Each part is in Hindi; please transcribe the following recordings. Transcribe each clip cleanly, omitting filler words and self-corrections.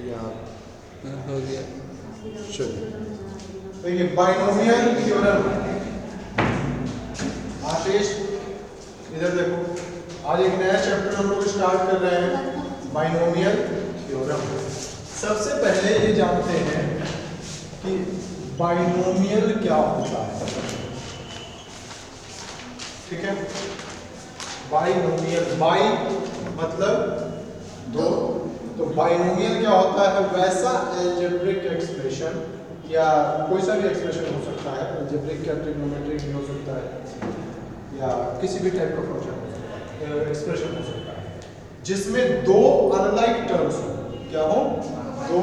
यहाँ हो गया। चलिए देखिए बाइनोमियल थ्योरम। आशीष इधर देखो, आज एक नया चैप्टर हम लोग स्टार्ट कर रहे हैं, बाइनोमियल थ्योरम। सबसे पहले ये जानते हैं कि बाइनोमियल क्या होता है। ठीक है, बाइनोमियल, बाई मतलब दो, तो बाइनोमियल क्या होता है, वैसा अलजेब्रिक एक्सप्रेशन या कोई सा भी एक्सप्रेशन हो सकता है, अलजेब्रिक या ट्रिग्नोमेट्रिक भी हो सकता है या किसी भी टाइप का फंक्शन हो सकता है, एक्सप्रेशन हो सकता है, जिसमें दो अनलाइक टर्म्स हो। क्या हो? दो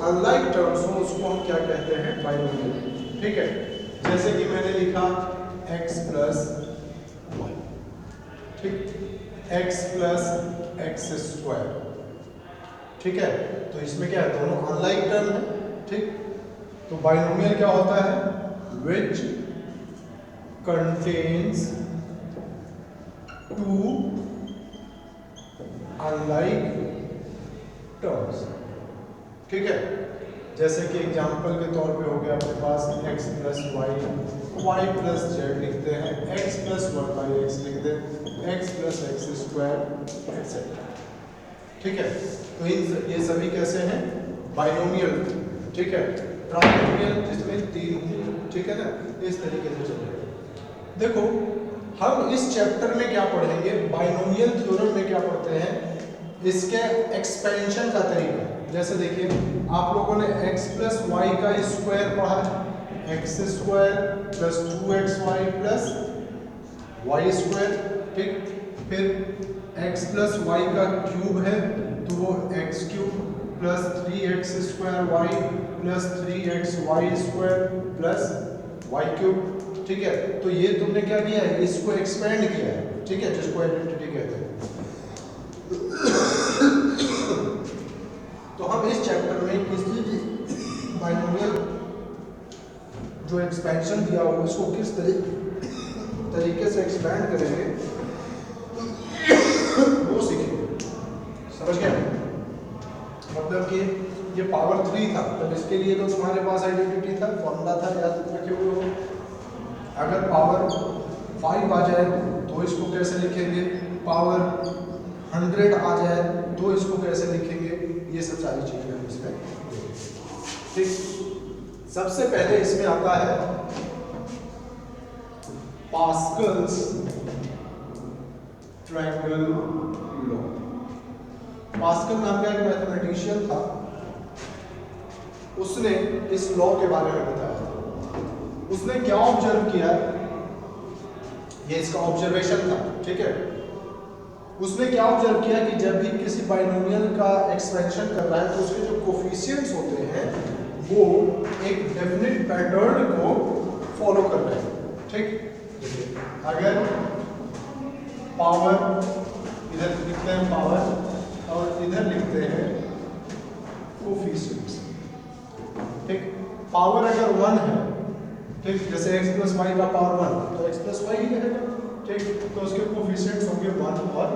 अनलाइक टर्म्स हो, उसको हम क्या कहते हैं, बाइनोमियल। ठीक है, जैसे कि मैंने लिखा x प्लस वाई, ठीक, x प्लस एक्स स्क्वायर। ठीक है, तो इसमें क्या है, दोनों अनलाइक टर्म है। ठीक, तो बाइनोमियल क्या होता है, which contains two unlike terms. ठीक है, जैसे कि एग्जांपल के तौर पे हो गया अपने पास x plus y, y plus z लिखते हैं, x plus one by x लिख दें, x plus x square etcetera. ठीक है, तो ये सभी कैसे हैं, बाइनोमियल। ठीक है, ट्राइनोमियल जिसमें तीन हो, ठीक है ना, इस तरीके से चलेगा। देखो हम इस चैप्टर में क्या पढ़ेंगे, बाइनोमियल थ्योरम में क्या पढ़ते हैं, इसके एक्सपेंशन का तरीका। जैसे देखिए आप लोगों ने x प्लस वाई का स्क्वायर पढ़ा है, x square plus 2xy plus y square. ठीक, फिर x प्लस वाई का क्यूब है तो वो x cube plus 3x square y plus 3x y square plus y cube. ठीक है, तो ये तुमने क्या किया है, इसको एक्सपेंड किया है। ठीक है, जिसको आइडेंटिटी कहते हैं। तो हम इस चैप्टर में किसी भी बाइनोमियल जो एक्सपेंशन दिया हो उसको किस तरीके से एक्सपेंड करेंगे वो सीखेंगे। समझ गए? मतलब कि ये पावर 3 था, तब इसके लिए तो तुम्हारे पास आइडेंटिटी था, फॉर्मूला था, याद रखे हुए हो। अगर पावर 5 आ जाए तो इसको कैसे लिखेंगे, पावर 100 आ जाए तो इसको कैसे लिखेंगे, ये सब सारी चीजें हम इसमें। ठीक, सबसे पहले इसमें आता है पास्कल्स ट्रायंगल लॉ। पास्कल नाम का एक मैथमेटिशियन था, उसने इस लॉ के बारे में बताया। उसने क्या ऑब्जर्व किया, ये इसका ऑब्जर्वेशन था। ठीक है, उसने क्या ऑब्जर्व किया कि जब भी किसी बाइनोमियल का एक्सपेंशन कर रहा है तो उसके जो कोफिशिएंट्स होते हैं वो एक डेफिनेट पैटर्न को फॉलो कर रहे हैं। ठीक, अगर पावर इधर लिखते हैं पावर और इधर लिखते हैं कोफिशिएंट्स। ठीक, पावर अगर 1 है, ठीक, जैसे x प्लस वाई का पावर 1 तो x प्लस वाई ही रहेगा। ठीक, तो उसके कोफिशिएंट्स होंगे 1 और 1।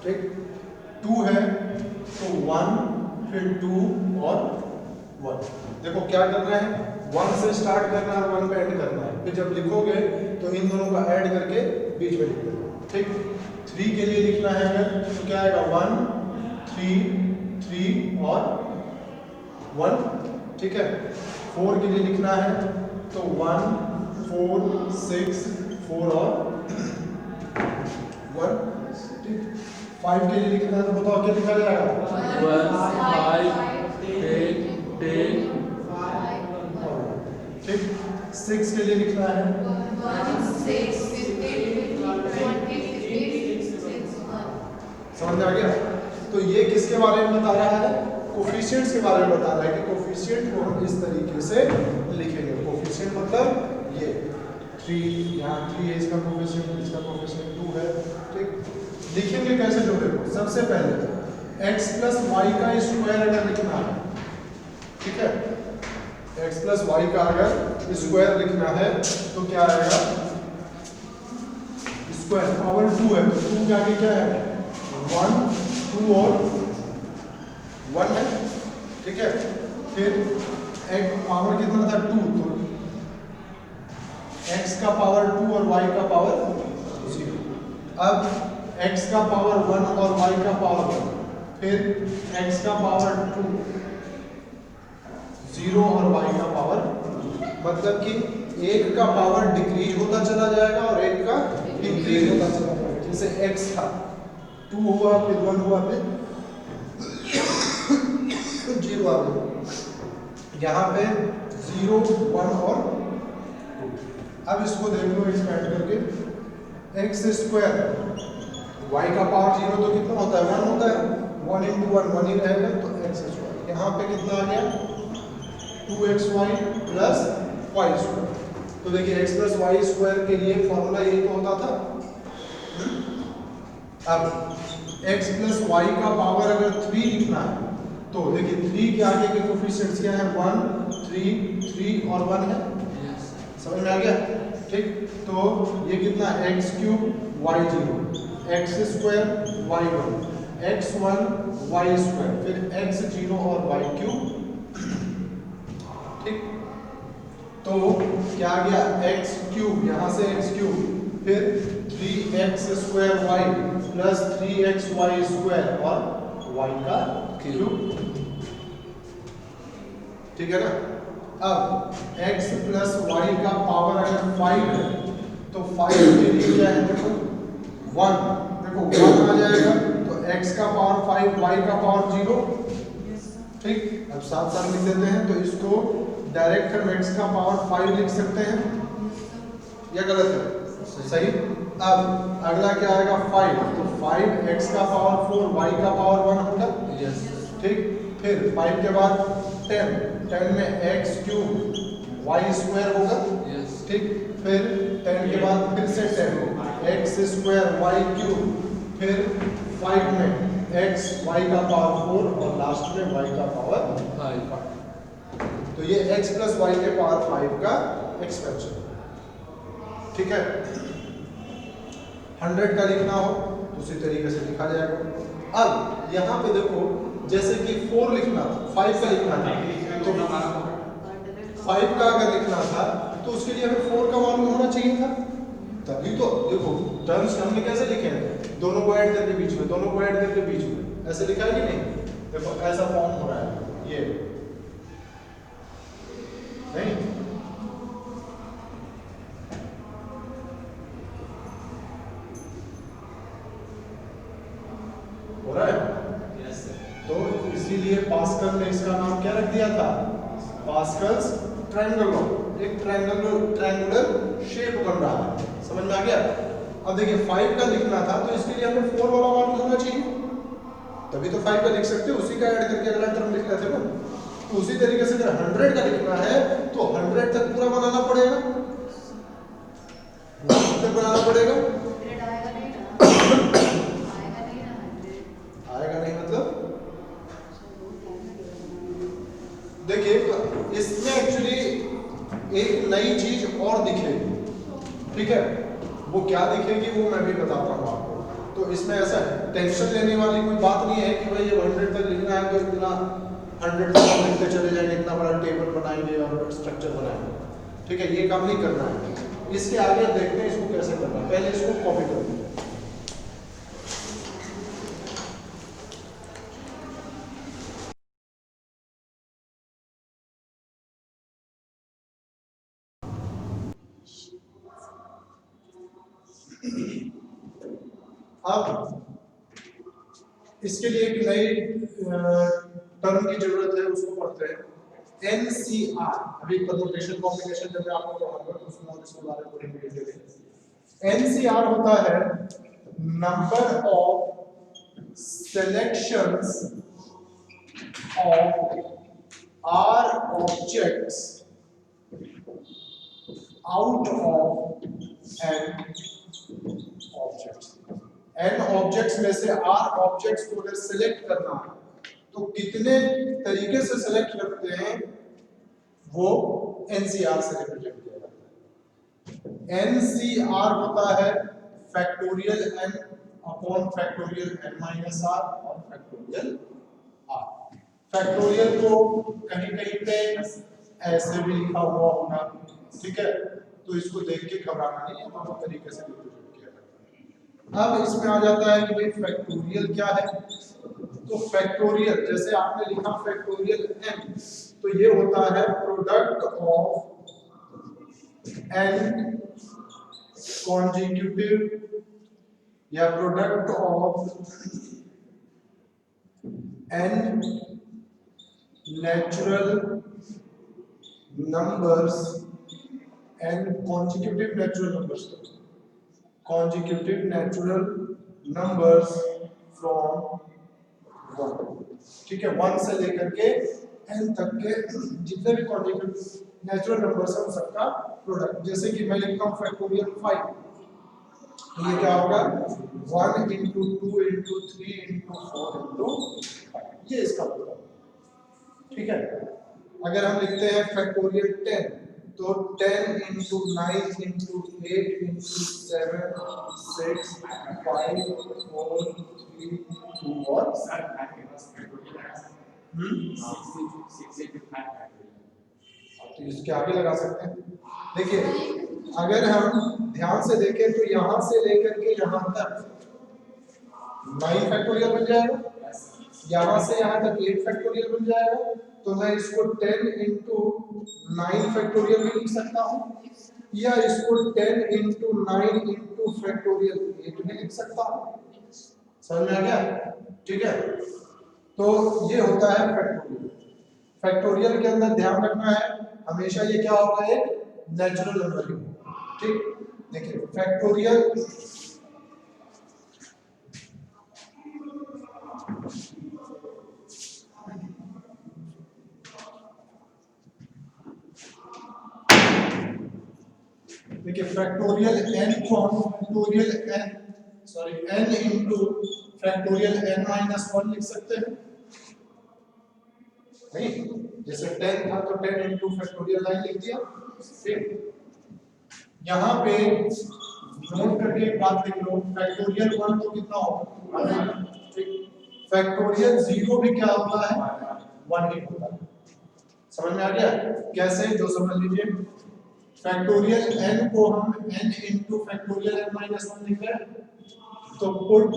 ठीक, 2 है तो 1 फिर 2 और 1। देखो क्या करना है, 1 से स्टार्ट करना है, 1 पे एंड करना है, फिर जब लिखोगे तो इन दोनों का ऐड करके बीच में लिख देना। ठीक, 3 के लिए लिखना है अगर तो क्या आएगा, 1 3 3 और 1। ठीक है, 4 के लिए लिखना है तो 1 4 6 4 और 1। ठीक, 5 के लिए लिखना है तो बताओ क्या लिखा जाएगा, 1 5 8 10। ठीक, 6 के लिए लिखना है 1 6 समझ में आ गया। तो ये किसके बारे में बता रहा है, कोफिशिएंट्स के बारे में बता रहा है कि कोफिशिएंट को हम इस तरीके से लिखेंगे। कोफिशिएंट मतलब ये 3, यहाँ 3 है इसका कोफिशिएंट, इसका कोफिशिएंट 2 है। ठीक, लिखेंगे कैसे, जो देखो सबसे पहले x प्लस वाई का स्क्वायर अगर लिखना है, ठीक है, x प्लस वाई का अगर स्क्वायर लिखना है तो क्या आएगा, स्क्वायर पावर 2 है तो 2 के आगे क्या है, 1 2 और 1 है, ठीक है। फिर एक पावर कितना था 2, तो x का पावर 2 और y का पावर 0। अब x का पावर 1 और y का पावर 1, फिर x का पावर 2 0 और y का पावर, मतलब कि एक का पावर डिक्रीज होता चला जाएगा और एक का इंक्रीज होता चला जाएगा। जैसे x था 2 हुआ, फिर 1 हुआ, फिर 0 आ गया। यहाँ पे 0, 1 और 2। अब इसको देख लो एक्सपेंड करके, x स्क्वायर y का पावर 0 तो कितना होता है 1 होता है, 1 into 1 1 ही रहेगा, तो x स्क्वायर। यहाँ पे कितना आ गया 2xy प्लस y स्क्वायर। तो देखिए x प्लस वाई स्क्वायर के लिए फॉर्मूला यही तो होता था। अब x प्लस वाई का पावर अगर 3 लिखना है तो देखिए 3 के आगे के कोफिशिएंट्स क्या है 1, 3 और 1 है, समझ में आ गया, ठीक। तो ये कितना x cube y 0, x square y 1, x1 y square, फिर x 0 और वाई क्यूब, ठीक। तो क्या आ गया x क्यूब, यहां से x क्यूब, फिर 3x square y plus 3xy square और y का क्यूब, ठीक है ना। अब x प्लस y का पावर अगर 5 है तो 5 के लिए क्या है देखो 1, देखो 1 आ जाएगा, तो x का पावर 5, y का पावर 0, ठीक। अब साथ साथ लिख देते हैं, तो इसको डायरेक्ट हम x का पावर 5 लिख सकते हैं, या गलत है, सही। अब अगला क्या आएगा 5, तो 5 x का पावर 4, y का पावर 1 होगा, ठीक। फिर 5 के बाद 10 में x क्यूब y स्क्वायर होगा, ठीक। फिर 10 के बाद फिर से 10 x स्क्वायर y क्यूब, फिर 5 में x y का पावर 4 और लास्ट में y का पावर 5। तो ये x प्लस वाई के पावर 5 का एक्सपेंशन, ठीक है। 100 का लिखना हो तो उसी तरीके से लिखा जाएगा। अब यहाँ पे देखो, जैसे कि 4 लिखना था, 5 का लिखना था, तो 5 का अगर लिखना था तो उसके लिए हमें 4 का मालूम होना चाहिए था, तभी तो देखो टर्म्स हमने कैसे लिखे हैं, दोनों को ऐड करके बीच में, दोनों को ऐड करके बीच में, ऐसे लिखा है कि नहीं। देखो ऐसा फॉर्म हो रहा है, ये नहीं हो रहा है, तो इसीलिए पास्कल ने इसका नाम क्या रख दिया था, पास्कल्स ट्रायंगल लॉ। एक ट्रायंगुलर शेप बन रहा है, समझ में आ गया। अब देखिए 5 का लिखना था तो इसके लिए हमें 4 वाला मालूम होना चाहिए, तभी तो 5 का लिख सकते हो, उसी का ऐड करके अगला टर्म लिख लेते हो। तो उसी तरीके से अगर 100 का लिखना है तो 100 तक पूरा बनाना पड़ेगा, तक बनाना पड़ेगा, आएगा नहीं मतलब देखिए इसमें एक्चुअली एक नई चीज और दिखेगी, ठीक है। वो क्या दिखेगी वो मैं भी बताता हूँ आपको। तो इसमें ऐसा टेंशन लेने वाली कोई बात नहीं है कि भाई ये 100 तक लिखना है तो इतना 100 तक लिखते चले जाएंगे, इतना बड़ा टेबल बनाएंगे और स्ट्रक्चर बनाएंगे, ठीक है। ये काम नहीं करना है। इसके आगे देखते हैं इसको कैसे करना है, पहले इसको कॉपी कर दीजिए। अब इसके लिए एक नई टर्म की जरूरत है, उसको पढ़ते हैं NCR। अभी परमुटेशन कॉम्बिनेशन जब मैं आपको पढ़ाऊंगा तो उसमें और इसके बारे में पढ़ेंगे डिटेल। NCR होता है number of selections of R objects out of N objects. N objects में से R ऑब्जेक्ट्स को अगर सिलेक्ट करना है तो कितने तरीके से सिलेक्ट करते हैं वो NCR से रिप्रेजेंट किया जाता है। NCR होता है factorial N upon factorial N minus R और फैक्टोरियल R। फैक्टोरियल को कहीं कहीं पे ऐसे भी लिखा हुआ होगा, ठीक है, तो इसको देख के घबराना नहीं है, दोनों तरीके से रिप्रेजेंट किया जाता है। अब इसमें आ जाता है कि भाई फैक्टोरियल क्या है। तो फैक्टोरियल जैसे आपने लिखा फैक्टोरियल n, तो ये होता है प्रोडक्ट ऑफ n कॉन्जिक्यूटिव या product of n natural numbers, n consecutive natural numbers, consecutive natural numbers from 1, ठीक है, 1 से लेकर के n तक के जितने भी कॉन्जिक्यूटिव नेचुरल नंबर्स हैं उन सबका प्रोडक्ट। जैसे कि मैं लिखता हूँ फैक्टोरियल 5, तो ये क्या होगा 1 इंटू 2 इंटू 3 इंटू 4 इंटू 5, ये इसका प्रोडक्ट, ठीक है। अगर हम लिखते हैं फैक्टोरियल 10, तो 10 इंटू 9 इंटू 8 इंटू 7 6 5 4 3 2 और तो इसके आगे लगा सकते हैं। देखिए अगर हम ध्यान से देखें तो यहाँ से लेकर के यहाँ तक 9 फैक्टोरियल बन जाएगा, यहाँ से यहाँ तक 8 फैक्टोरियल बन जाएगा, तो मैं इसको 10 इंटू 9 फैक्टोरियल भी लिख सकता हूँ, या इसको 10 इंटू 9 इंटू फैक्टोरियल 8 भी लिख सकता हूँ। समझ में आ गया, ठीक है। तो ये होता है फैक्टोरियल। फैक्टोरियल के अंदर ध्यान रखना है हमेशा ये क्या होगा, एक नेचुरल नंबर ही, ठीक। देखिए फैक्टोरियल देखिए फैक्टोरियल n को हम factorial n into factorial n minus 1 लिख सकते हैं, नहीं, जैसे 10 था तो 10 इंटू फैक्टोरियल 9 लिख दिया, ठीक। यहाँ पे नोट करके एक बात लिख लो, फैक्टोरियल 1 तो कितना होगा, ठीक। फैक्टोरियल 0 भी क्या होता है, 1 ही होता है। समझ में आ गया कैसे, जो समझ लीजिए। फैक्टोरियल n को हम n into factorial n minus 1 लिख रहे हैं, तो put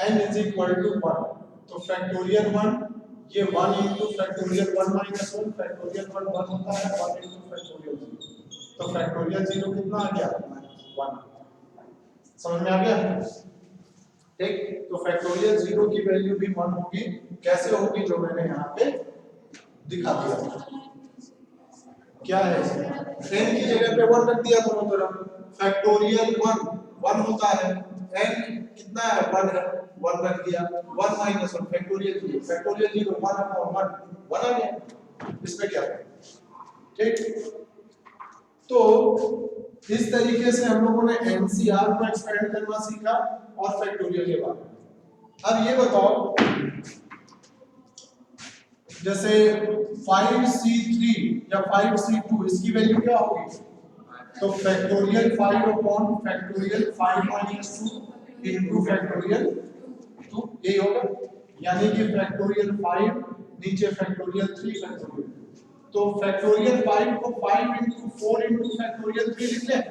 n is equal to 1, तो फैक्टोरियल 1 ये 1 इंटू फैक्टोरियल 1 माइनस 1, फैक्टोरियल 1 1 होता है, 1 इंटू फैक्टोरियल 0, तो फैक्टोरियल 0 कितना आ गया, 1। समझ में आ गया, ठीक। तो फैक्टोरियल 0 की वैल्यू भी 1 होगी, कैसे होगी, जो मैंने यहाँ पे दिखा दिया। क्या है, 10 की जगह पे 1 रख दिया दोनों तरफ, फैक्टोरियल 1 होता है, n कितना है, 1 है, 1 रख दिया, 1 माइनस 1 फैक्टोरियल 0, फैक्टोरियल 0 1 अपॉन 1 आ गया, इसमें क्या है, ठीक। तो इस तरीके से हम लोगों ने एनसीआर को एक्सपेंड करना सीखा और फैक्टोरियल के बारे में। अब ये बताओ, जैसे 5c3 या 5c2 इसकी वैल्यू क्या होगी, तो factorial 5 upon factorial 5 minus 2 into factorial 2, यही होगा, यानी कि फैक्टोरियल 5 नीचे फैक्टोरियल 3 फैक्टोरियल, तो फैक्टोरियल 5 को 5 इंटू 4 इंटू फैक्टोरियल 3 लिख लें,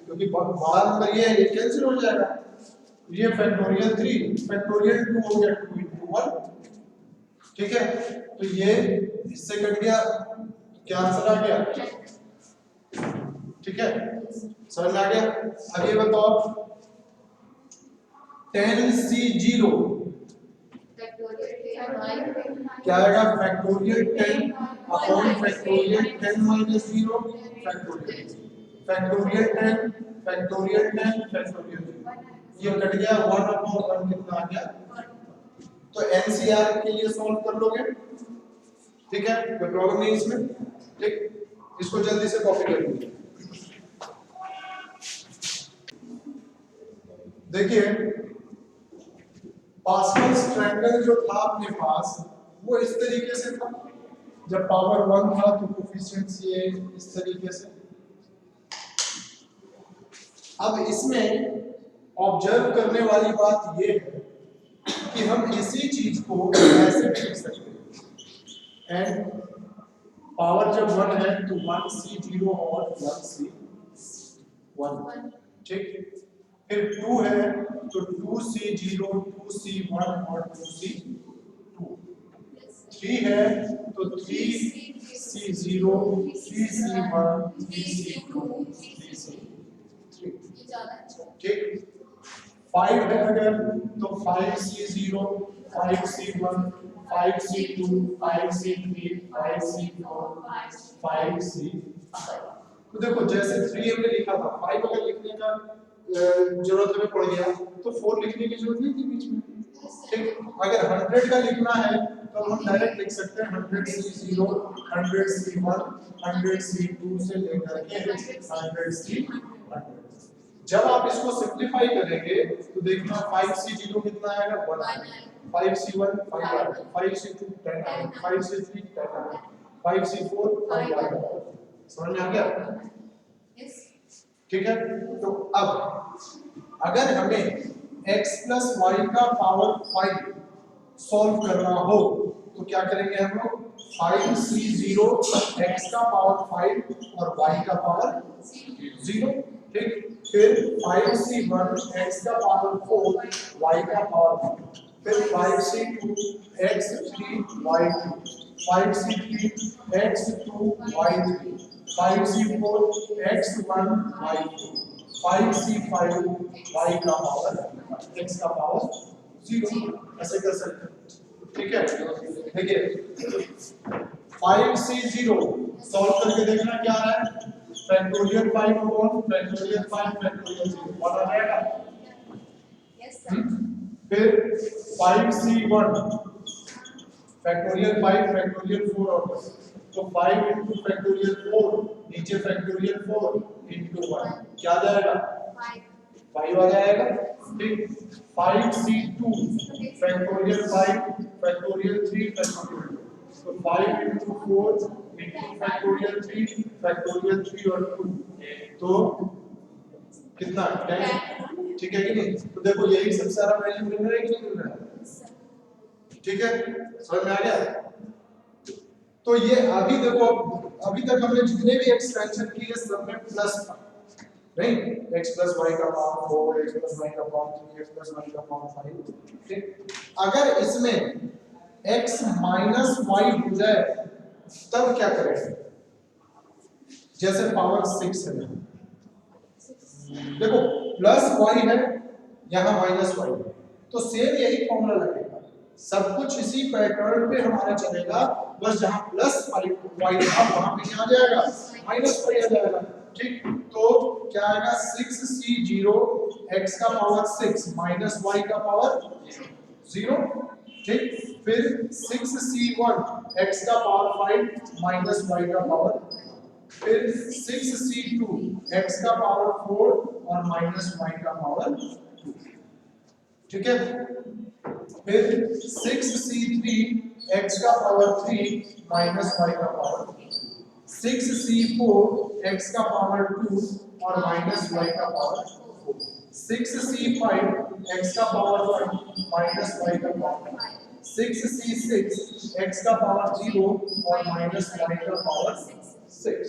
क्योंकि बड़ा नंबर ये है, ये कैंसिल हो जाएगा, ये फैक्टोरियल 3 फैक्टोरियल 2 हो गया 2 इंटू 1, ठीक है। तो ये इससे कट गया, क्या आंसर आ गया, ठीक है, समझ में आ गया। अब ये बताओ 10c0 क्या आएगा, factorial 10 upon factorial 10 minus 0 factorial, factorial 10 factorial 10 factorial, ये कट गया, 1 अपॉन 1 कितना आ गया, तो एनसीआर के लिए सॉल्व कर लोगे, ठीक है, कोई प्रॉब्लम नहीं इसमें, ठीक। इसको जल्दी से कॉपी कर लीजिए। देखिए पास्कल्स ट्रायंगल जो था अपने पास वो इस तरीके से था, जब पावर 1 था तो कोफिशिएंट्स ये इस तरीके से। अब इसमें ऑब्जर्व करने वाली बात ये है कि हम इसी चीज को ऐसे भी लिख सकते हैं एंड पावर जब 1 है तो 1c0 और 1c1, ठीक। फिर 2 है तो 2c0 2c1 और 2c2, 3 है तो 3c0 3c1 3c2 3c3, ठीक। 5 है अगर तो 5c0 5c1 5c2 5c3 5c4 5c5। तो देखो जैसे 3 हमने लिखा था, 5 अगर लिखने का जरूरत हमें पड़ गया तो 4 लिखने की जरूरत नहीं थी बीच में, ठीक। अगर 100 का लिखना है तो हम डायरेक्ट लिख सकते हैं 100c0 100c1 100c2 से लेकर के 100c100। जब आप इसको सिंपलीफाई करेंगे तो देखना 5c0 कितना आएगा 1 आएगा, 5c1 5 आएगा, 5c2 10 आएगा, 5c3 10 आएगा, 5c4 5 आएगा। समझ में आ गया? ठीक है। तो अब अगर हमें x प्लस वाई का पावर 5 सॉल्व करना हो तो क्या करेंगे हम लोग, 5c0 x का पावर 5 और y का पावर 0, ठीक। फिर 5c1 x का पावर 4 y का पावर 1, फिर 5c2 x3 y2, 5c3 x2 y3, 5c4 x1 y2, 5c5 y का पावर x का पावर 0, ऐसे कर सकते हैं, ठीक है। देखिए 5c0 सॉल्व करके देखना क्या आ रहा है, फैक्टोरियल 5 अपॉन फैक्टोरियल 5 फैक्टोरियल 0 1 आ जाएगा। फिर 5c1 फैक्टोरियल 5 फैक्टोरियल 4 होगा तो 5 into फैक्टोरियल 4 नीचे फैक्टोरियल 4 into 1 क्या आ जाएगा 5 आ जाएगा, ठीक। 5c2 फैक्टोरियल 5 फैक्टोरियल 3 फैक्टोरियल 2 तो 5 into 4 into फैक्टोरियल 3 फैक्टोरियल 3 और 2 तो कितना 10, ठीक है कि नहीं। तो देखो यही सब सारा वैल्यू मिल रहा है कि नहीं मिल रहा है, ठीक है। समझ में आ गया। तो ये अभी देखो अभी तक हमने जितने भी एक्सपेंशन किए सब में प्लस था, नहीं x प्लस वाई का पावर 4 x प्लस वाई का पावर 3 x प्लस वाई का पावर 5, ठीक। अगर इसमें x माइनस वाई हो जाए तब क्या करेंगे, जैसे पावर 6 है, देखो प्लस वाई है यहाँ माइनस वाई है तो सेम यही फॉर्मूला लगेगा, सब कुछ इसी पैटर्न पे हमारा चलेगा, बस जहां प्लस वाई था वहां पे क्या आ जाएगा माइनस वाई आ जाएगा, ठीक। तो क्या आएगा 6c0 x का पावर 6 माइनस y का पावर 0, ठीक। फिर 6c1 x का पावर 5 माइनस y का पावर, फिर 6c2 x का पावर 4 और माइनस y का पावर 2, ठीक है। फिर 6c3 x का पावर 3 माइनस y का पावर, 6c4 x का पावर 2 और माइनस y का पावर 4, 6c5 x का पावर 1 माइनस y का पावर, 6c6 x का पावर 0 और माइनस y का पावर 6,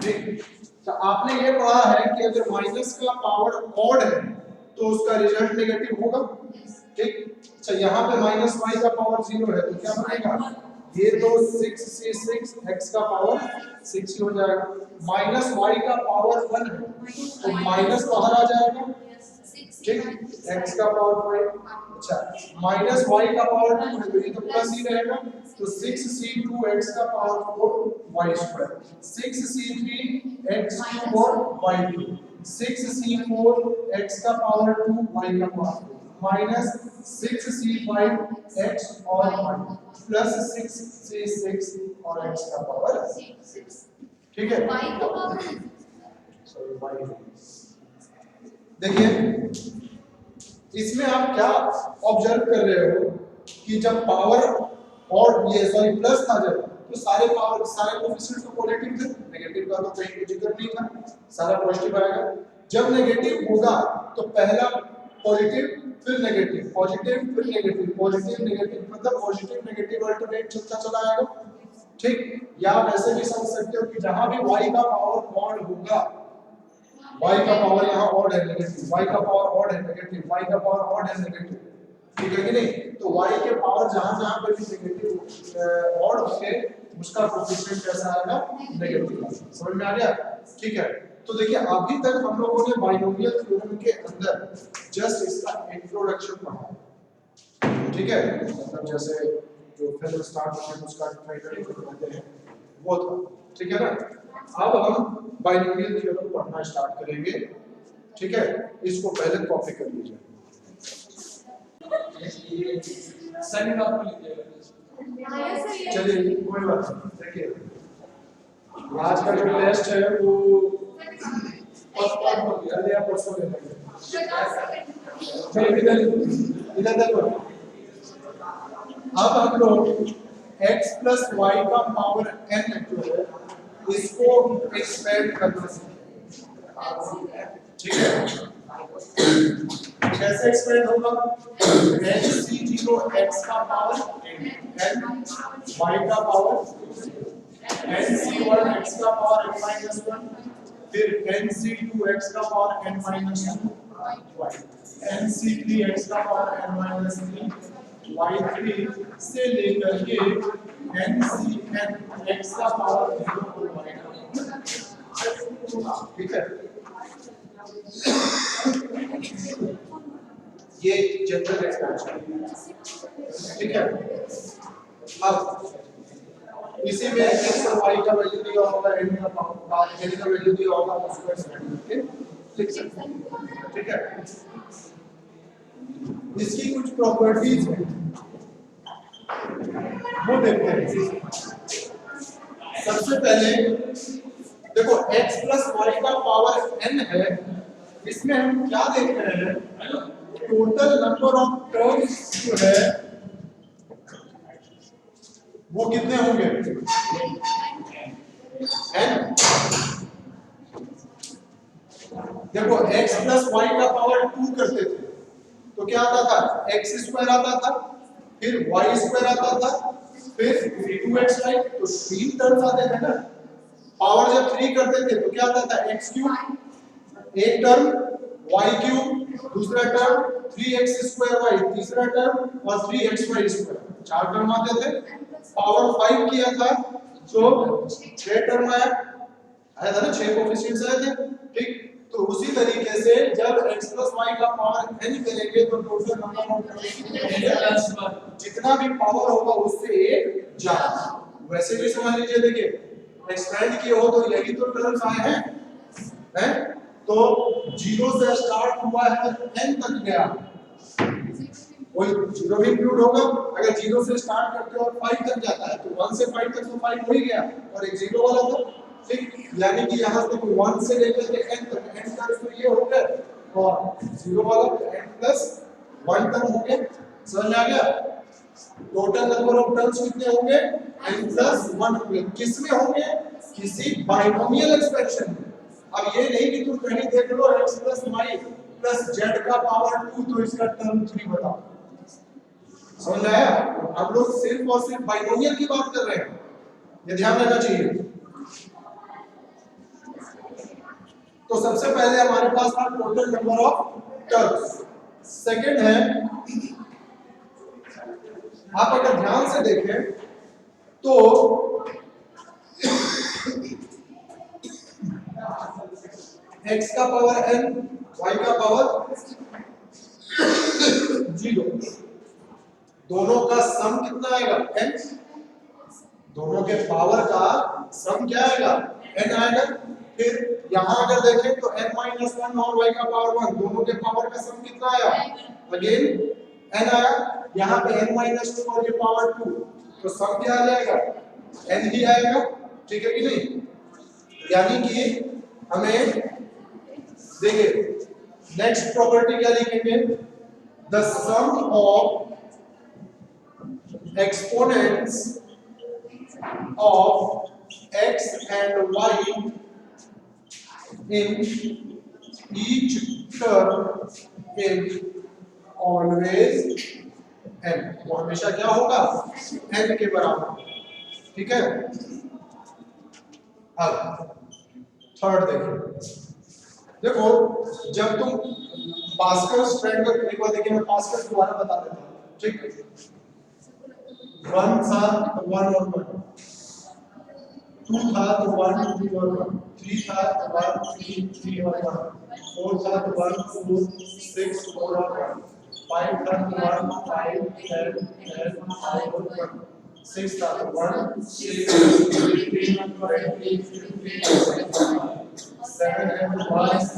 ठीक। तो आपने ये पढ़ा है कि अगर माइनस का पावर ऑड है तो उसका रिजल्ट नेगेटिव होगा, ठीक। अच्छा यहाँ पे माइनस y का पावर 0 है तो क्या बनेगा, ये तो 6c6 x का पावर 6 हो जाएगा, माइनस y का पावर 1 है तो माइनस बाहर आ जाएगा, ठीक, x का पावर 5, अच्छा माइनस y का पावर 2 है तो ये तो प्लस ही रहेगा, तो 6c2 x का power 4 y square, 6c3 x और y2, 6c4 x का पावर 2 y का पावर माइनस 6c5 x और y प्लस 6c6 और x का पावर 6, ठीक है। y का पावर सॉरी y, देखिए इसमें आप क्या ऑब्जर्व कर रहे हो कि जब पावर और ये सॉरी प्लस था जब तो सारे पावर सारे कोएफिशिएंट्स तो पॉजिटिव थे, नेगेटिव का तो कहीं जिक्र नहीं था, सारा पॉजिटिव आएगा। जब नेगेटिव होगा तो पहला पॉजिटिव फिर नेगेटिव पॉजिटिव फिर नेगेटिव पॉजिटिव नेगेटिव, मतलब पॉजिटिव नेगेटिव अल्टरनेट चलता चला आएगा। ठीक, या आप ऐसे भी समझ सकते हो कि जहां भी y का पावर ऑड होगा, y का पावर यहाँ ऑड है नेगेटिव, y का पावर ऑड है नेगेटिव, y का पावर ऑड है नेगेटिव, ठीक है कि नहीं? तो y के पावर जहां जहां पर भी नेगेटिव ऑड होंगे उसका कोएफिशिएंट कैसा आएगा? नेगेटिव। समझ में आ गया? ठीक है। तो देखिए अभी तक हम लोगों ने बाइनोमियल थ्योरम के अंदर जस्ट इसका इंट्रोडक्शन पढ़ा, ठीक है, मतलब जैसे जो फिर स्टार्ट होते हैं उसका फाइनल कहते हैं वो था, ठीक है ना। अब हम बाइनोमियल थ्योरम पढ़ना स्टार्ट करेंगे, ठीक है। इसको पहले कॉपी कर लीजिए। सेकंड आपको लीजिएगा। चलिए कोई बात नहीं, देखिए आज का जो टेस्ट है वो पोस्टपोन हो गया, या परसों ले लेंगे। चलिए इधर देखो, अब हम लोग x प्लस y का पावर n जो है इसको एक्सपेंड करना सीखेंगे, ठीक है। कैसे एक्सपेंड होगा? nc0 x का पावर n, y का पावर nc1 x का पावर n-1, फिर nc2 x का power n-2 y, nc3 x का पावर n-3 y3 से लेकर के ncn x का पावर 0 y का, ठीक है। ये जनरल एक्सपेंशन, ठीक है। अब इसी में x और y का वैल्यू दिया होगा, n का पावर n का वैल्यू दिया होगा, उसको एक्सपेंड करके लिख सकते हैं, ठीक है। इसकी कुछ प्रॉपर्टीज हैं वो देखते हैं। सबसे पहले देखो x प्लस y का पावर n है, इसमें हम क्या देख रहे हैं? टोटल नंबर ऑफ टर्म्स जो है वो कितने होंगे? n। देखो x प्लस y का पावर 2 करते थे तो क्या आता था? x स्क्वायर आता था, फिर y स्क्वायर आता था, फिर 2x, राइट? तो 3 टर्म्स आते थे ना। पावर जब 3 करते थे तो क्या आता था? x क्यूब एक टर्म, y क्यूब दूसरा टर्म, 3x स्क्वायर y तीसरा टर्म और 3xy स्क्वायर 4 टर्म आते थे। पावर 5 किया था तो 6 टर्म आया था ना, 6 कोएफिशिएंट्स आए थे, ठीक। तो उसी तरीके से जब x प्लस y का पावर n करेंगे तो टोटल नंबर ऑफ टर्म्स जितना भी पावर होगा उससे एक ज्यादा। वैसे भी समझ लीजिए, देखिए एक्सपेंड किए हो तो यही तो टर्म्स आए हैं, तो 0 से स्टार्ट हुआ है n तक गया, कोई 0 भी इंक्लूड होगा। अगर 0 से स्टार्ट करते हो और 5 तक जाता है तो 1 से 5 तक तो 5 हो ही गया और एक 0 वाला था, ठीक। यानी कि यहां से 1 से लेकर के n तक n तक तो ये हो गया और 0 वाला n प्लस 1 टर्म हो गया। समझ में आ गया? टोटल नंबर ऑफ टर्म्स कितने होंगे? n प्लस 1 होंगे। किसमें होंगे? किसी बाइनोमियल एक्सपेंशन में। अब ये नहीं कि तुम कहीं देख लो x plus y plus z का पावर 2 तो इसका टर्म 3 बताओ। समझ आया? हम लोग सिर्फ और सिर्फ बाइनोमियल की बात कर रहे हैं, ये ध्यान रखना चाहिए। तो सबसे पहले हमारे पास था total number of terms. Second है, आप अगर ध्यान से देखें तो x का पावर n, y का पावर 0, दोनों का सम कितना आएगा? n। दोनों के पावर का सम क्या आएगा? n आएगा। फिर यहां अगर देखें तो n माइनस 1 और y का पावर 1, दोनों के पावर का सम कितना आया? अगेन n आया। यहाँ पे n माइनस 2 और ये पावर 2, तो सम क्या आ जाएगा? n ही आएगा, ठीक है कि नहीं? यानी कि हमें देखिए नेक्स्ट प्रॉपर्टी क्या लिखेंगे? The sum of exponents of x and y in each term is always n, वो हमेशा क्या होगा n के बराबर, ठीक है। अब थर्ड देखो जब तुम पास्कल्स ट्रायंगल, एक बार देखिए मैं पास्कल दोबारा बता देता हूँ, ठीक है। 1 था तो 1 और 1, 2 था तो 1 2 और 1, 3 था तो 1 3 3 और 1, 4 था तो 1 4 6 4 और 1, 5 था तो 1 5 10 10 5 और 1, 6 था तो 1 6 15 20 7 है तो 1 7 25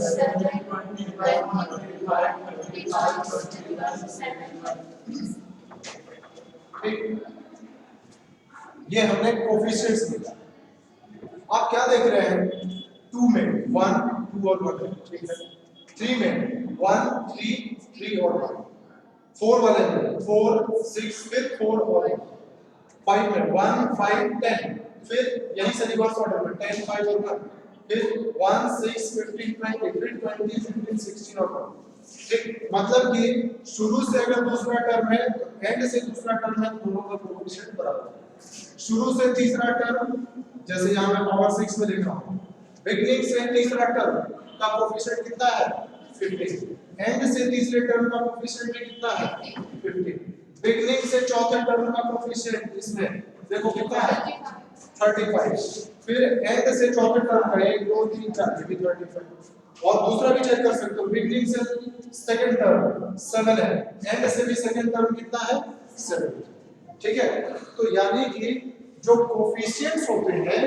35 ठीक। ये हमने कोफिशिएंट्स लिखा। आप क्या देख रहे हैं 2 में 1 2 और 1, ठीक है। 3 में 1 3 3 और 1, 4 वाले में 4 6 फिर 4 और 1, 5 में 1 5 10 फिर यही से रिवर्स ऑर्डर में 10 5 और 1, फिर 1 6 15 20 फिर 20 15 16 और 1, ठीक। मतलब कि शुरू से अगर दूसरा टर्म है तो एंड से दूसरा टर्म है, दोनों का कोएफिशिएंट बराबर है। शुरू से तीसरा टर्म जैसे यहां मैं पावर 6 में लिख रहा हूं, बिगनिंग से तीसरा टर्म का कोएफिशिएंट कितना है 15, एंड से तीसरे टर्म का कोएफिशिएंट कितना है 15, बिगनिंग से चौथे टर्म का कोएफिशिएंट इसमें देखो कितना है 35, फिर एंड से चौथे टर्म का 1 2 3 4 ये भी 35, और दूसरा भी चेक कर सकते हो, बिगनिंग से सेकंड टर्म 7 है, एंड से भी सेकंड टर्म कितना है 7, ठीक है। तो यानी कि जो कोफिशिएंट्स होते हैं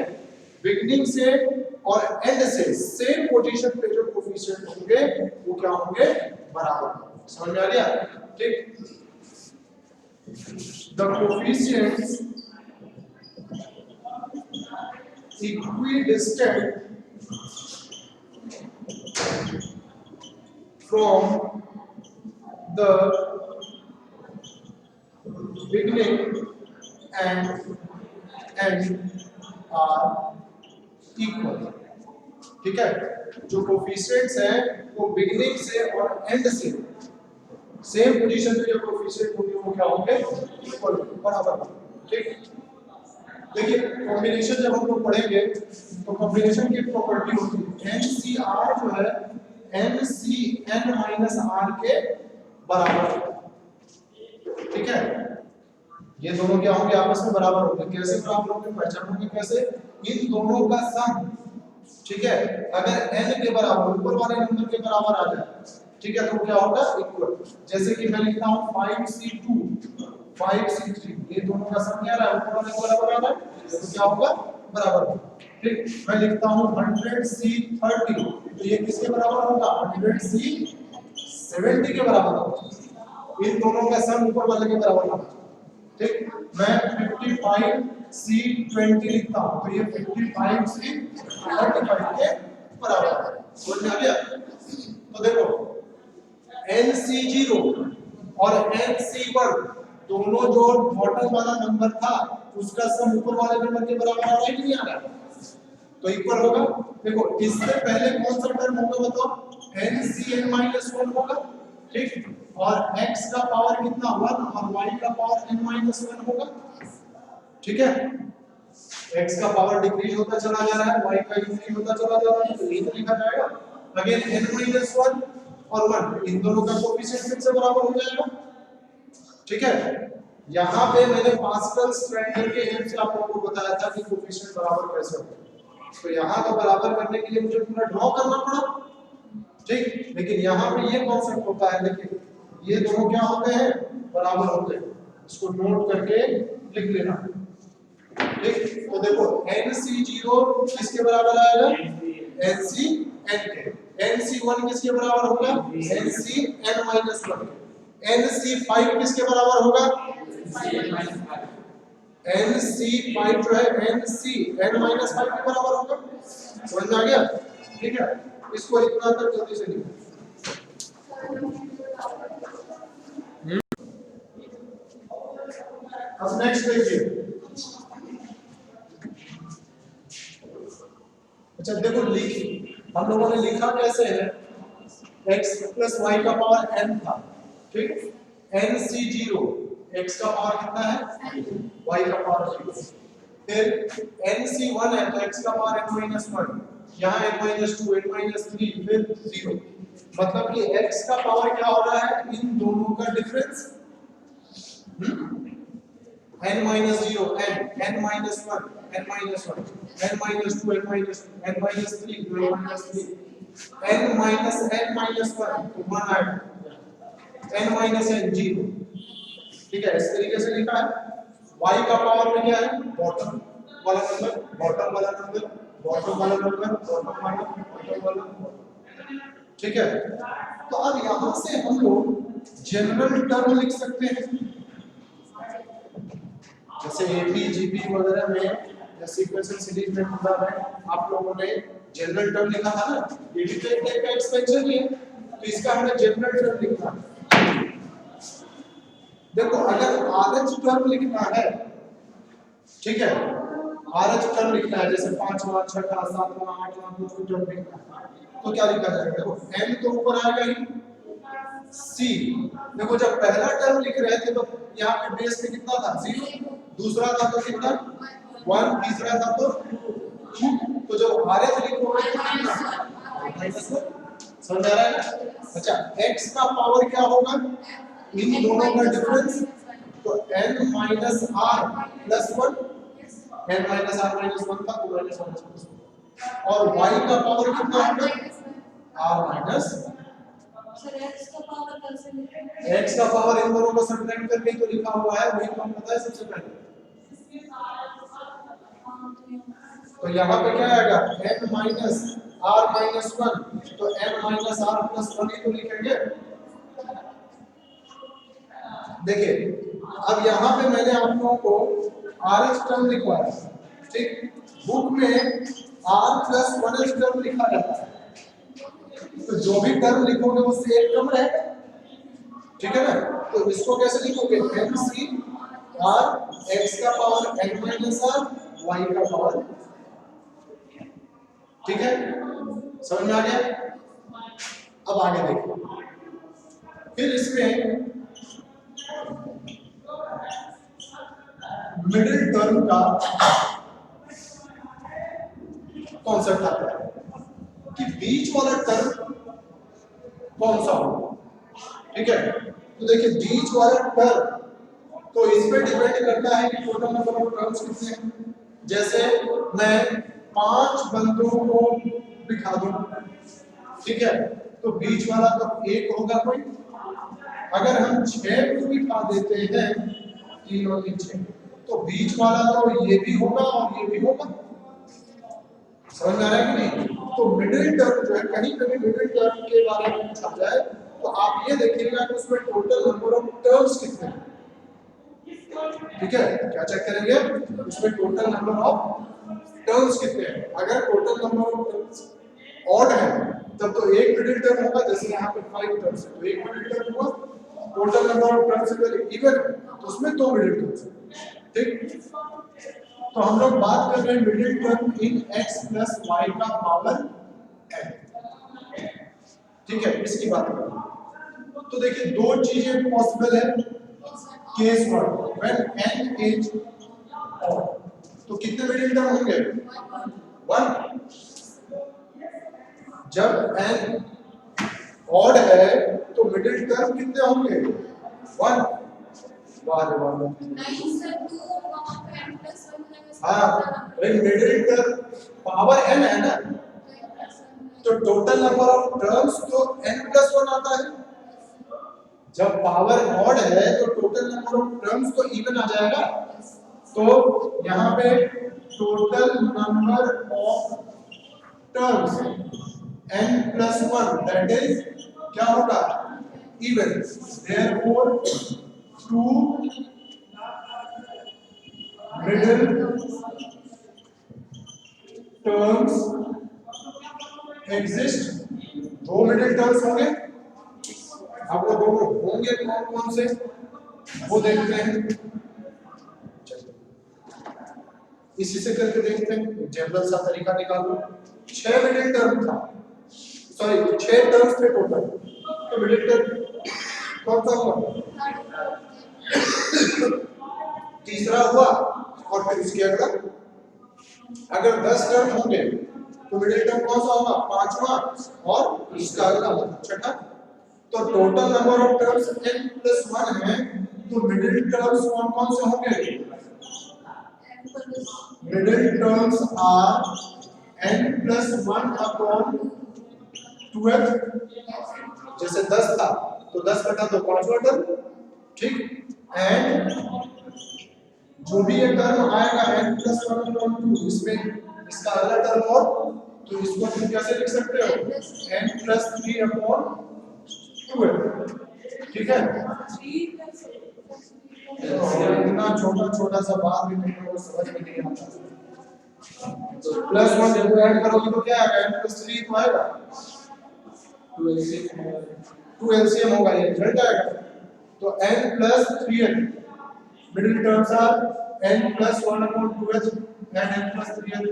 बिगनिंग से और एंड से सेम पोजीशन पे जो कोफिशिएंट होंगे वो क्या होंगे बराबर, समझ में आ गया, ठीक। The coefficients equidistant from the beginning and end are equal, ठीक है। जो कोफिशिएंट्स हैं वो बिगिनिंग से और एंड से सेम पोजीशन पे जो कोफिशिएंट होंगे वो क्या होंगे इक्वल बराबर, ठीक। देखिए कॉम्बिनेशन जब हम लोग पढ़ेंगे तो कॉम्बिनेशन की प्रॉपर्टी होती है NCR जो है NCN-R के बराबर है, ठीक है। ये दोनों क्या होंगे आपस में बराबर होंगे, कैसे बराबर होंगे पहचानोगे कैसे, इन दोनों का सम, ठीक है, अगर n के बराबर ऊपर वाले नंबर के बराबर आ जाए, ठीक है, तो क्या होगा इक्वल। जैसे कि मैं लिखता हूं 5C2 5C3, ये दोनों का सम क्या रहा है ऊपर वाले के बराबर आ रहा है तो क्या होगा बराबर, ठीक। मैं लिखता हूं 100C30, तो ये किसके बराबर होगा 100C70 के बराबर होगा, इन दोनों का सम ऊपर वाले के बराबर होगा, ठीक। मैं 55C20 लिखता हूं तो ये 55C35 के बराबर है, समझ में आ गया। तो देखो NC0 और NC1 दोनों जो बॉटम वाला नंबर था उसका सम ऊपर वाले नंबर के बराबर आ रहा है कि नहीं आ रहा है, तो इक्वल होगा। देखो इससे पहले कौन सा टर्म होगा बताओ NCN-1 होगा, ठीक, और x का पावर कितना 1 और y का पावर n-1 होगा, ठीक है। x का पावर डिक्रीज होता चला जा रहा है, y का इंक्रीज होता चला जा रहा है, तो यही तो लिखा जाएगा। अगेन n-1 और 1 इन दोनों का कोएफिशिएंट फिर से बराबर हो जाएगा, ठीक है। यहाँ पे मैंने पास्कल्स ट्रायंगल के हेल्प से आप लोगों को बताया था कि कोएफिशिएंट बराबर कैसे होते हैं, तो यहाँ का बराबर करने के लिए मुझे पूरा ड्रॉ करना पड़ा, ठीक। लेकिन यहाँ पे ये कॉन्सेप्ट होता है, देखिए ये दोनों क्या होते हैं बराबर होते हैं, इसको नोट करके लिख लेना, ठीक। तो देखो NC0 किसके बराबर आएगा NCN के, NC1 किसके बराबर होगा NCN-1 के, NC5 किसके बराबर होगा NC5 जो है NCN-5 के बराबर होगा, समझ में आ गया, ठीक है। इसको इतना तक जल्दी से लिखो। अब नेक्स्ट देखिए, अच्छा देखो हम लोगों ने लिखा कैसे है x प्लस y का पावर n था, ठीक, NC0 x का पावर कितना है, y का पावर 0। फिर NC1 है तो x का पावर n-1, यहाँ n-2 n-3 फिर 0, मतलब कि x का पावर क्या हो रहा है, इन दोनों का difference n-0 n-1 n-1 n-2 n-3 n-3 n-1 तो 1 आएगा, n-n 0, ठीक है। इस तरीके से लिखा है। y का पावर में क्या है, बॉटम वाला नंबर, बॉटम वाला नंबर, बॉटम वाला नंबर, बॉटम वाला, ठीक है। तो अब यहां से हम लोग जनरल टर्म लिख सकते हैं, जैसे एपी जीपी वगैरह में या सीक्वेंशियल सीरीज में पूरा है, आप लोगों ने जनरल टर्म लिखा था ना, ये भी तो एक टाइप का एक्सपेंशन ही है, तो इसका हमें जनरल टर्म लिखना है। देखो अगर आरएच टर्म लिखना है, ठीक है, आरएच टर्म लिखना है, जैसे 5वां 6वां 7वां 8वां कुछ टर्म लिखना है, तो क्या लिखा जाएगा, देखो n तो ऊपर आएगा ही, c, देखो जब पहला टर्म लिख रहे थे तो यहाँ पे बेस में कितना था, 0, दूसरा था तो कितना 1, तीसरा था तो 2, तो जब आरएच लिखोगे तो कितना -1, समझ आ रहा है ना। अच्छा x का पावर क्या होगा, इन दोनों का डिफरेंस, तो n - r + 1, n - r - 1 था तो -1 और y का पावर कितना होगा, r - सर x का पावर कैसे लिखेंगे? x का पावर इन दोनों को सब्ट्रैक्ट करके तो लिखा हुआ है, वही तो हम पता है सबसे पहले। तो यहाँ पे क्या आएगा, n - r - 1, तो n - r + 1 ही तो लिखेंगे। देखिए अब यहाँ पे मैंने आप लोगों को RH टर्म लिखवाया, ठीक, बुक में R + 1H टर्म लिखा रहता है, तो जो भी टर्म लिखोगे उससे एक टर्म रहेगा, ठीक है ना। तो इसको कैसे लिखोगे, MC R x का पावर n - r y का पावर, ठीक है, समझ में आ गया। अब आगे देखिए, फिर इसमें मिडिल टर्म का कॉन्सेप्ट आता है कि बीच वाला टर्म कौन सा हो, ठीक है। तो देखिए बीच वाला टर्म तो इस पे डिपेंड करता है कि टोटल नंबर ऑफ टर्म्स कितने हैं। जैसे मैं 5 बंदों को बिठा दूं, ठीक है, तो बीच वाला तो 1 होगा कोई। अगर हम 6 को बिठा देते हैं 3 और 3 6, तो बीच वाला तो ये भी होगा और ये भी होगा, समझ में आ रहा है कि नहीं। तो मिडिल टर्म जो है, कहीं पे भी मिडिल टर्म के बारे में पूछा जाए तो आप ये देखिएगा कि उसमें टोटल नंबर ऑफ टर्म्स कितने हैं, ठीक है। क्या चेक करेंगे, उसमें टोटल नंबर ऑफ टर्म्स कितने हैं। अगर total number of terms odd है तब तो एक मिडिल टर्म होगा, जैसे यहाँ पे 5 टर्म्स है तो एक मिडिल टर्म हुआ। टोटल नंबर ऑफ टर्म्स अगर इवन है तो उसमें 2 मिडिल टर्म्स है, ठीक। तो हम लोग बात कर रहे हैं middle term in x + y का पावर n, ठीक है, इसकी बात कर रहे हैं। तो देखिए दो चीजें पॉसिबल है, case 1 when n is odd, तो कितने मिडिल टर्म होंगे, 1। जब n ऑड है तो मिडिल टर्म कितने होंगे, 1। वाह रे वाह, नहीं सर 2 not n + 1 है। हाँ भाई मिडिल टर्म पावर n है ना, तो टोटल नंबर ऑफ टर्म्स तो n + 1 आता है। जब पावर ऑड है तो टोटल नंबर ऑफ टर्म्स तो इवन आ जाएगा। तो यहाँ पे total number of terms n + 1 that is क्या होगा, even. Therefore 2 middle terms exist, 2 middle terms होंगे। अब वो दोनों होंगे कौन कौन से वो देखते हैं, इसी से करके देखते हैं। जनरल सा तरीका निकालो, 6 मिडिल टर्म था, सॉरी 6 टर्म्स थे टोटल, तो मिडिल टर्म कौन सा हुआ? तीसरा हुआ और फिर इसके अगला। अगर 10 टर्म होंगे तो मिडिल टर्म कौन सा होगा? पांचवा और इसका अगला मतलब छठा। तो total number of terms n+1 है, तो मिडिल टर्म्स कौन कौन से होंगे? Middle terms are n+1 upon 12। जैसे 10 था तो 10 बटा 2 पांचवा टर्म, ठीक। एंड जो भी ये टर्म आएगा n+1 अपॉन 2, इसमें इसका अगला टर्म और, तो इसको तुम कैसे लिख सकते हो? n+3 अपॉन 12, ठीक है। इतना छोटा छोटा सा बात भी तुम लोगों को समझ में नहीं आता। +1 जब ऐड करोगे तो क्या आएगा? n+3 तो आएगा, 2 एलसीएम होगा, ये रिजल्ट आएगा। तो n+3 middle terms are n+1 upon 2h and n+3h।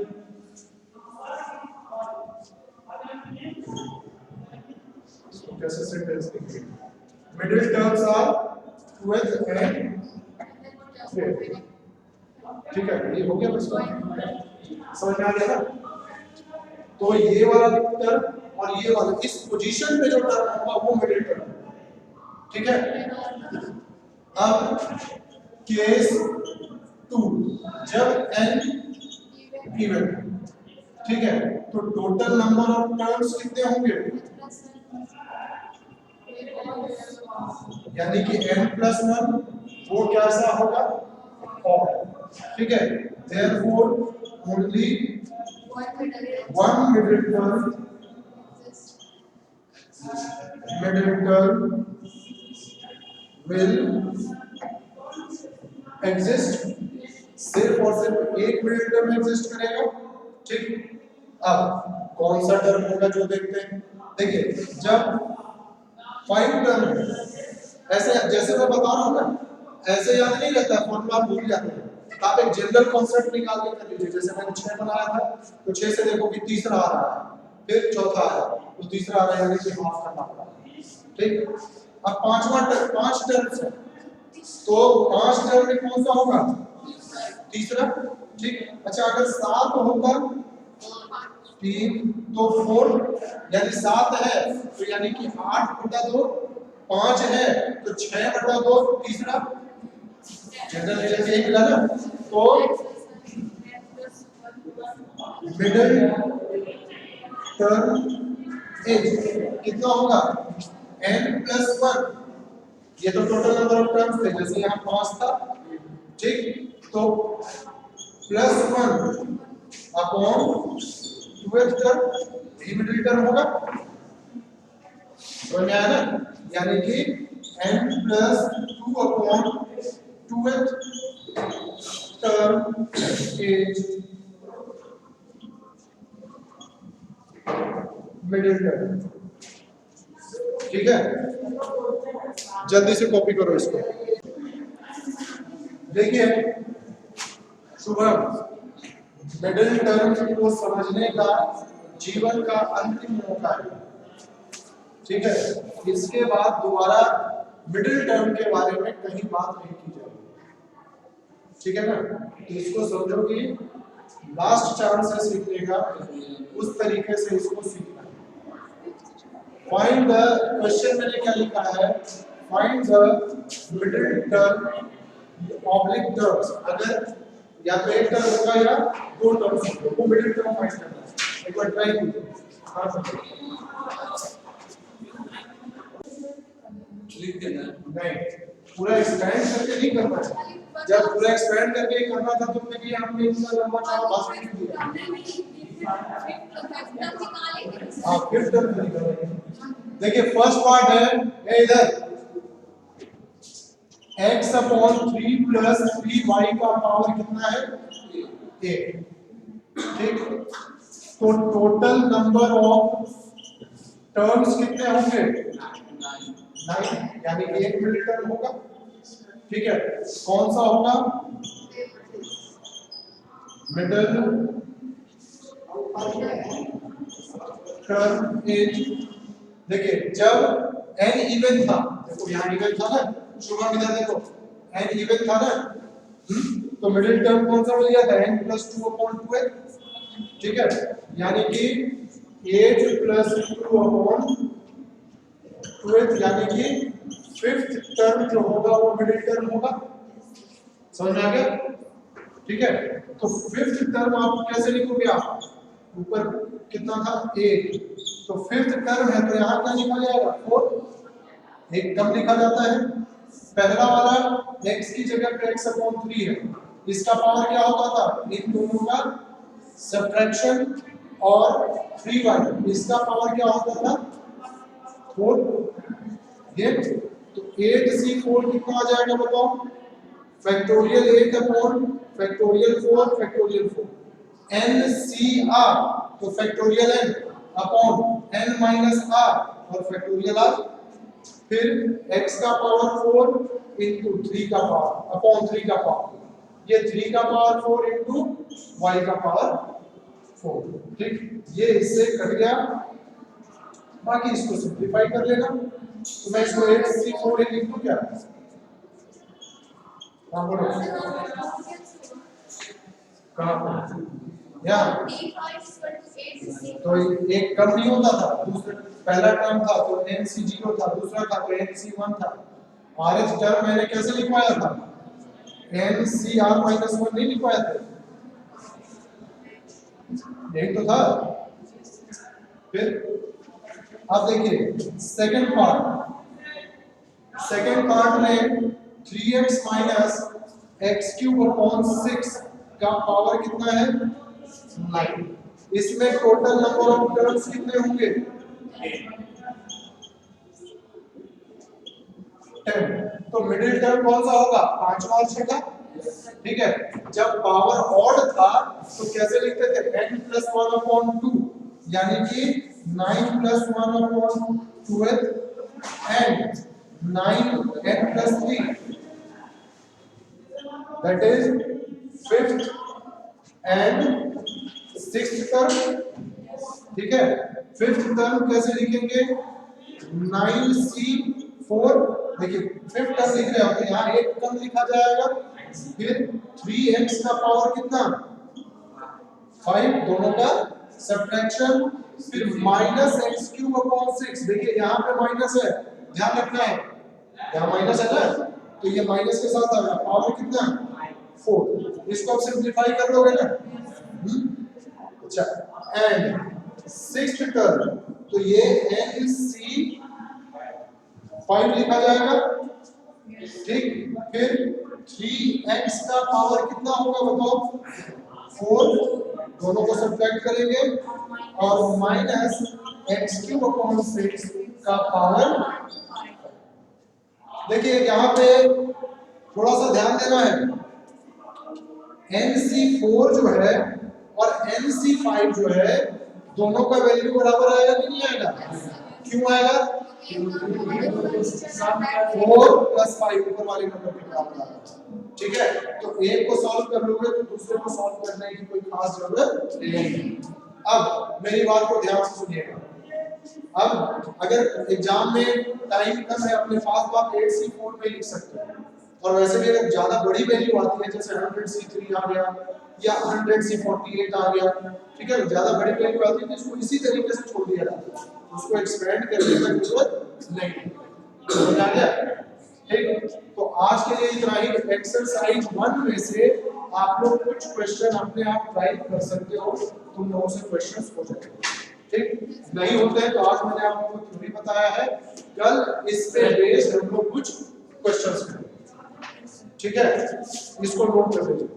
इसको कैसे सेंटेंस लिखेंगे? Middle terms are 2h and 3h, ठीक है। ये हो गया बस, समझ में आ गया ना? तो ये वाला टर्म और ये वाला, इस पोजीशन पे जो टर्म होगा वो मिडिल टर्म, ठीक है। अब केस 2, जब n इवन, ठीक है, तो टोटल नंबर ऑफ टर्म्स कितने होंगे? यानी कि n+1 वो कैसा होगा? और, ठीक है। Therefore only one middle term will exist, सिर्फ और सिर्फ एक मिडिल टर्म एग्जिस्ट करेगा, ठीक। अब कौन सा टर्म होगा जो देखते हैं। देखिए, जब 5 टर्म है, ऐसे जैसे मैं बता रहा हूं ना, ऐसे याद नहीं रहता, फॉर्मूला भूल जाते हैं। आप एक जनरल कॉन्सेप्ट निकाल के कर लीजिए। जैसे मैंने 6 बनाया था, तो 6 से देखो कि तीसरा आ रहा है, फिर चौथा आया, तो तीसरा आ रहा है, यानी कि हाफ करना पड़ा, ठीक। अब पांचवा टर्म, 5 टर्म्स है, तो 5 टर्म में कौन सा होगा? तीसरा, ठीक। अच्छा, अगर 7 होगा 3 तो 4, यानी 7 है तो यानी कि 8/2, 5 है तो 6/2, तीसरा जनरल रिलेशन एक मिला ना। तो मिडिल टर्म एज कितना होगा? n+1, ये तो टोटल नंबर ऑफ टर्म्स थे, जैसे यहाँ 5 था, ठीक। तो +1 अपॉन 12th टर्म, ये मिडिल टर्म होगा, समझ में आया ना? यानी कि n+2 upon 12th term is middle term, ठीक है। जल्दी से कॉपी करो इसको। देखिए शुभम, मिडिल टर्म को समझने का जीवन का अंतिम मौका है, ठीक है। इसके बाद दोबारा मिडिल टर्म के बारे में कहीं बात नहीं की जाएगी, ठीक है ना। तो इसको समझो कि लास्ट चांस है सीखने का, उस तरीके से इसको सीखना है। फाइंड द, क्वेश्चन मैंने क्या लिखा है? Find the middle term oblique terms. अगर या तो एक टर्म होगा या 2 टर्म्स होंगे, वो मिडिल टर्म फाइंड करना है। एक बार ट्राई कीजिए। नहीं, पूरा एक्सपेंड करके नहीं करना है। जब पूरा एक्सपेंड करके करना था तो फिर ये हमने इनका लंबा चौड़ा भाग नहीं दिया। हाँ, फिर टर्म निकालेंगे। देखिए फर्स्ट पार्ट है इधर x अपॉन 3 प्लस 3y का पावर कितना है? 8, ठीक। तो टोटल नंबर ऑफ टर्म्स कितने होंगे? 9, यानी एक मिडिल टर्म होगा, ठीक है। कौन सा होगा? मिडिल टर्म इज, देखिए जब n इवन था, देखो यहाँ इवन था ना, शुभम इधर देखो n इवन था ना, तो मिडिल टर्म कौन सा मिल गया था, n + 2/2h, ठीक है, यानी कि 8 + 2/2h, यानी कि फिफ्थ टर्म जो होगा वो मिडिल टर्म होगा, समझ में आ गया, ठीक है। तो फिफ्थ टर्म आप कैसे लिखोगे, आप ऊपर कितना था 8, तो फिफ्थ टर्म है तो यहाँ क्या लिखा जाएगा 4, एक कम लिखा जाता है। पहला वाला x की जगह पे x/3 है, इसका पावर क्या होता था, इन दोनों का सब्ट्रैक्शन, और 3y इसका पावर क्या होता था 4, ये तो 8c4 कितना आ जाएगा बताओ, factorial 8 upon factorial 4 factorial 4, NCR तो factorial n upon n minus r और फैक्टोरियल r, फिर x का पावर 4 इंटू 3 का पावर अपॉन 3 का पावर, ये 3 का पावर 4 इंटू y का पावर 4, ठीक, ये इससे कट गया, बाकी इसको सिंपलीफाई कर लेना, तो मैं इसको 8c4 ही लिख दूं क्या, हाँ बोलो कहाँ पर, यहाँ तो एक कम नहीं होता था, दूसरा पहला टर्म था तो nc0 था, दूसरा था तो nc1 था, rth टर्म मैंने कैसे लिखवाया था, ncr-1 नहीं लिखवाया था, यही तो था। फिर अब देखिए सेकंड पार्ट में 3x - x³/6 का पावर कितना है 9, इसमें टोटल नंबर ऑफ टर्म्स कितने होंगे 10, तो मिडिल टर्म कौन सा होगा, पांचवा और छठा, ठीक है। जब पावर ऑड था तो कैसे लिखते थे, n + 1/2, यानी कि 9 + 1/2 and 9n + 3, that is fifth and sixth term, ठीक है। फिफ्थ टर्म कैसे लिखेंगे 9c4, देखिए फिफ्थ टर्म लिख रहे हो तो यहाँ एक टर्म लिखा जाएगा, फिर 3x का पावर कितना 5, दोनों का सब्ट्रैक्शन, फिर -x³/6, देखिए यहाँ पे माइनस है, ध्यान रखना है, यहाँ माइनस है ना, तो ये माइनस के साथ आएगा, पावर कितना 4, इसको आप सिंपलीफाई कर लोगे ना, अच्छा, एंड सिक्स्थ टर्म तो ये nc5 लिखा जाएगा, ठीक, फिर 3x का पावर कितना होगा बताओ 4, दोनों को सब्ट्रैक्ट करेंगे, और -x³/6 का पावर, देखिए यहाँ पे थोड़ा सा ध्यान देना है, nc4 जो है और nc5 जो है दोनों का वैल्यू बराबर आएगा कि नहीं आएगा, क्यों आएगा 4 + 5 ऊपर वाले नंबर के बराबर आएगा, ठीक है। तो एक को सॉल्व कर लोगे तो दूसरे को सॉल्व करने की कोई खास जरूरत नहीं। अब मेरी बात को ध्यान से सुनिएगा, अब अगर एग्जाम में टाइम कम है अपने पास तो आप 8c4 में लिख सकते हैं, और वैसे भी अगर ज्यादा बड़ी वैल्यू आती है जैसे 100c3 आ गया या 100c48 आ गया, ठीक है, ज्यादा बड़ी वैल्यू आती है तो इसको इसी तरीके से छोड़ दिया जाता है, उसको एक्सपेंड करने की जरूरत नहीं, समझ आ गया, ठीक। तो आज के लिए इतना ही, एक्सरसाइज 1 में से आप लोग कुछ क्वेश्चन अपने आप ट्राई कर सकते हो, तुम लोगों से क्वेश्चंस हो जाएंगे, ठीक, नहीं होते हैं तो आज मैंने आपको थ्योरी बताया है, कल इस पे बेस्ड हम लोग कुछ क्वेश्चंस करेंगे, ठीक है, इसको नोट कर लीजिए।